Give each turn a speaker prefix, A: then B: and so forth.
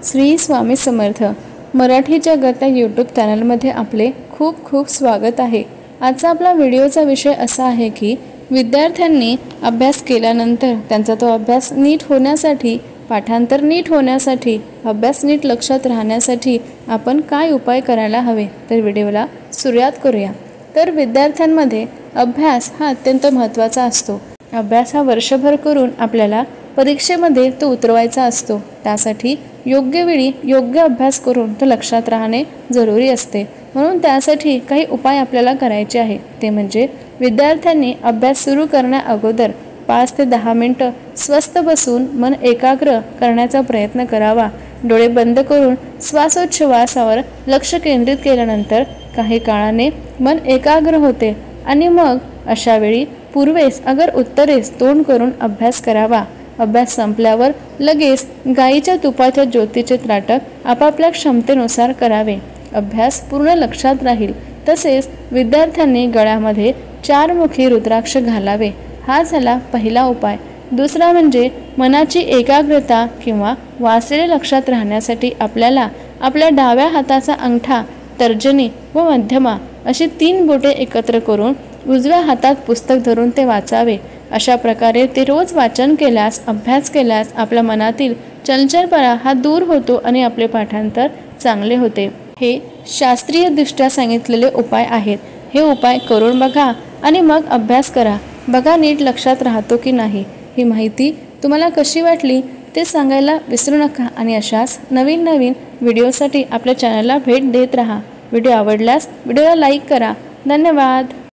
A: श्री स्वामी समर्थ मराठी जगत या यूट्यूब चॅनलमध्ये आपले खूप खूप स्वागत आहे। आजचा आपला व्हिडिओचा विषय असा आहे की विद्यार्थ्यांनी अभ्यास केल्यानंतर त्यांचा तो अभ्यास नीट होण्यासाठी, पाठांतर नीट होण्यासाठी, अभ्यास नीट लक्षात राहण्यासाठी आपण काय उपाय करायला हवे, तर व्हिडिओला सुरुवात करूया। तर विद्यार्थ्यांमध्ये अभ्यास हा अत्यंत महत्त्वाचा असतो। अभ्यास हा वर्षभर करून आपल्याला परीक्षेमध्ये तो उतरवायचा असतो। त्यासाठी योग्य वेळी योग्य अभ्यास करून तो लक्षात राहणे जरुरी असते। म्हणून त्यासाठी काही उपाय आपल्याला करायचे आहे। ते म्हणजे विद्यार्थ्यांनी अभ्यास सुरू करण्या अगोदर 5 ते 10 मिनिटे स्वस्थ बसून मन एकाग्र करण्याचा प्रयत्न करावा। डोळे बंद करून श्वासोच्छवासावर लक्ष केंद्रित केल्यानंतर काही काळाने मन एकाग्र होते आणि मग अशा वेळी पूर्वेस अगर उत्तरेस तोंड करून अभ्यास करावा। अभ्यास संपल्यावर लगेच गाईच्या तुपाच्या ज्योतीचे त्राटक आपापल्या क्षमतेनुसार करावे। अभ्यास पूर्ण लक्षात राहील। तसेच विद्यार्थ्यांनी गळ्यामध्ये 4 मुखी रुद्राक्ष घालावे। हा झाला पहिला उपाय। दुसरा म्हणजे मनाची एकाग्रता किंवा वाचलेले लक्षात राहण्यासाठी आपल्याला आपल्या डाव्या हाताचा अंगठा, तर्जनी व मध्यमा अशी 3 बोटे एकत्र करून उजव्या हातात पुस्तक धरून ते वाचावे। अशा प्रकारे ते रोज वाचन केल्यास, अभ्यास केल्यास आपल्या मनातील चंचलपणा हा दूर होतो आणि आपले पाठांतर चांगले होते। हे शास्त्रीय दृष्ट्या सांगितलेले उपाय आहेत। हे उपाय करून बघा आणि मग अभ्यास करा। बघा नीट लक्षात राहतो की नाही। ही माहिती तुम्हाला कशी वाटली ते सांगायला विसरू नका आणि अशाच नवीन व्हिडिओसाठी आपल्या चॅनलला भेट देत राहा। व्हिडिओ आवडल्यास व्हिडिओला लाईक करा। धन्यवाद।